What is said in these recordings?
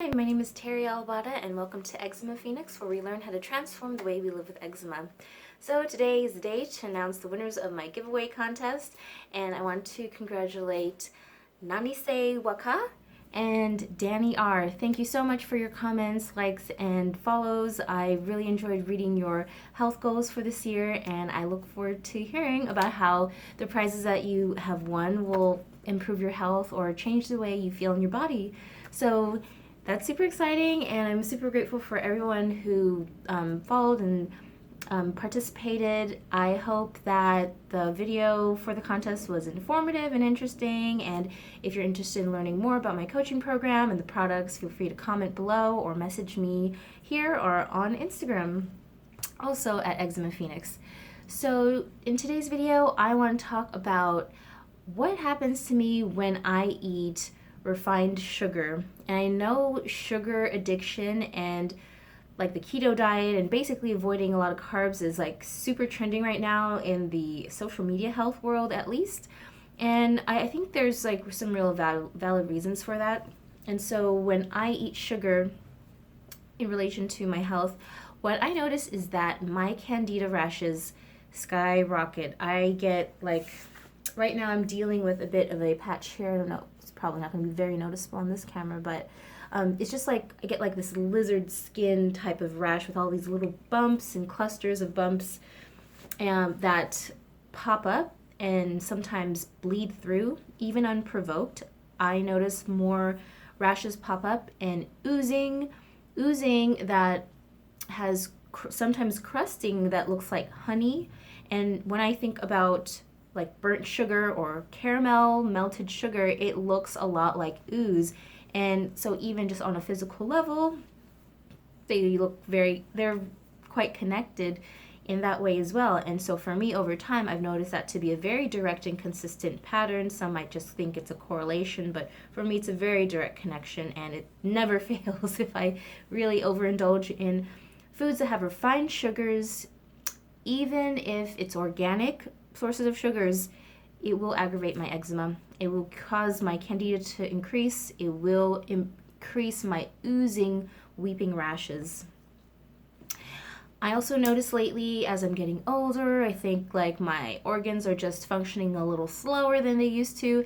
Hi, my name is Terry Albada and welcome to Eczema Phoenix, where we learn how to transform the way we live with eczema. So today is the day to announce the winners of my giveaway contest, and I want to congratulate Nanise Waqa and Dani R. Thank you so much for your comments, likes, and follows. I really enjoyed reading your health goals for this year, and I look forward to hearing about how the prizes that you have won will improve your health or change the way you feel in your body. So that's super exciting, and I'm super grateful for everyone who followed and participated. I hope that the video for the contest was informative and interesting, and if you're interested in learning more about my coaching program and the products, feel free to comment below or message me here or on Instagram, also at Eczema Phoenix. So in today's video, I want to talk about what happens to me when I eat refined sugar. And I know sugar addiction and like the keto diet and basically avoiding a lot of carbs is like super trending right now in the social media health world, at least. And I think there's like some real valid reasons for that. And so when I eat sugar in relation to my health, what I notice is that my candida rashes skyrocket. I get like, right now I'm dealing with a bit of a patch here. I don't know, it's probably not going to be very noticeable on this camera, but it's just like I get like this lizard skin type of rash with all these little bumps and clusters of bumps that pop up and sometimes bleed through, even unprovoked. I notice more rashes pop up and oozing that has sometimes crusting that looks like honey. And when I think about like burnt sugar or caramel melted sugar, it looks a lot like ooze. And so even just on a physical level, they're quite connected in that way as well. And so for me, over time, I've noticed that to be a very direct and consistent pattern. Some might just think it's a correlation, but for me, it's a very direct connection, and it never fails if I really overindulge in foods that have refined sugars. Even if it's organic sources of sugars, it will aggravate my eczema. It will cause my candida to increase. It will increase my oozing, weeping rashes. I also notice lately, as I'm getting older, I think like my organs are just functioning a little slower than they used to.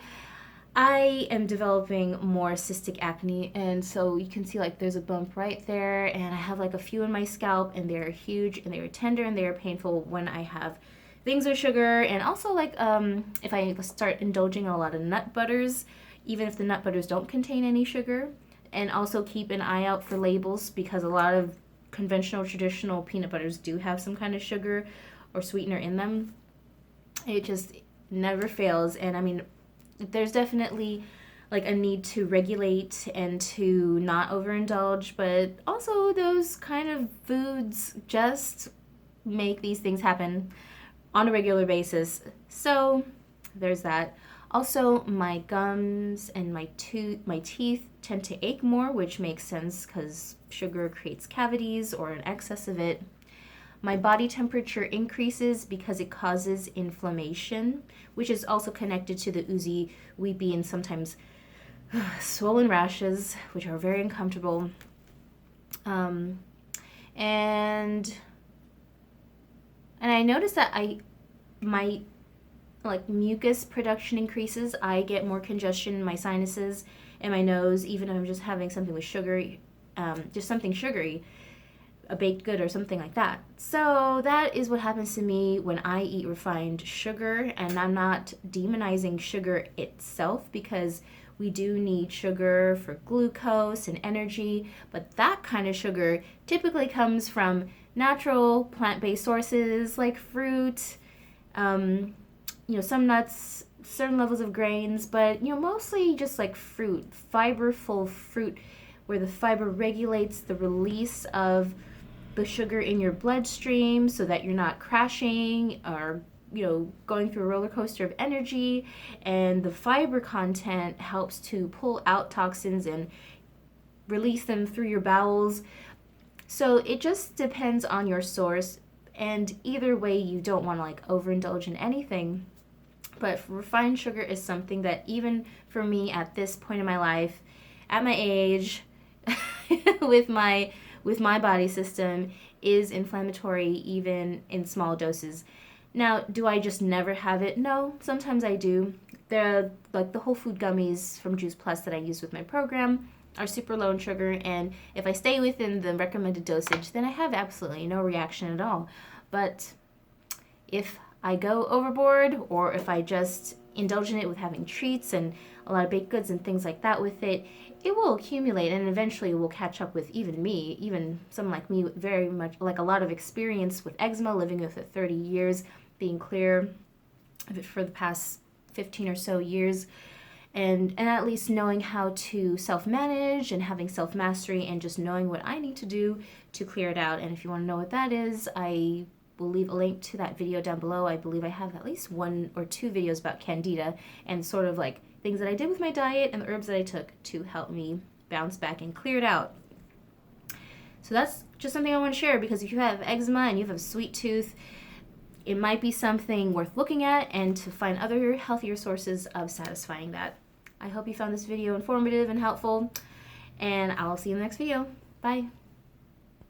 I am developing more cystic acne, and so you can see like there's a bump right there, and I have like a few in my scalp, and they're huge and they're tender and they're painful when I have things with sugar. And also like if I start indulging in a lot of nut butters, even if the nut butters don't contain any sugar. And also keep an eye out for labels, because a lot of conventional traditional peanut butters do have some kind of sugar or sweetener in them. It just never fails. And I mean, there's definitely like a need to regulate and to not overindulge, but also those kind of foods just make these things happen on a regular basis. So there's that. Also, my gums and my teeth tend to ache more, which makes sense because sugar creates cavities or an excess of it. My body temperature increases because it causes inflammation, which is also connected to the oozy, weepy, and sometimes swollen rashes, which are very uncomfortable. And I notice that my like mucus production increases. I get more congestion in my sinuses and my nose, even if I'm just having something with sugar, just something sugary, a baked good or something like that. So that is what happens to me when I eat refined sugar. And I'm not demonizing sugar itself, because we do need sugar for glucose and energy, but that kind of sugar typically comes from natural plant-based sources like fruit, some nuts, certain levels of grains, but mostly just like fruit, fiberful fruit, where the fiber regulates the release of the sugar in your bloodstream so that you're not crashing or going through a roller coaster of energy. And the fiber content helps to pull out toxins and release them through your bowels. So it just depends on your source, and either way, you don't want to like overindulge in anything. But refined sugar is something that even for me at this point in my life, at my age, with my body system is inflammatory, even in small doses. Now, do I just never have it? No, sometimes I do. Like the whole food gummies from Juice Plus that I use with my program are super low in sugar, and if I stay within the recommended dosage, then I have absolutely no reaction at all. But if I go overboard, or if I just indulge in it with having treats and a lot of baked goods and things like that with it, it will accumulate and eventually will catch up with even me, even someone like me with very much, like a lot of experience with eczema, living with it 30 years, being clear of it for the past 15 or so years. And at least knowing how to self-manage and having self-mastery and just knowing what I need to do to clear it out. And if you want to know what that is, I will leave a link to that video down below. I believe I have at least 1 or 2 videos about candida and sort of like things that I did with my diet and the herbs that I took to help me bounce back and clear it out. So that's just something I want to share, because if you have eczema and you have a sweet tooth, it might be something worth looking at and to find other healthier sources of satisfying that. I hope you found this video informative and helpful, and I'll see you in the next video. Bye.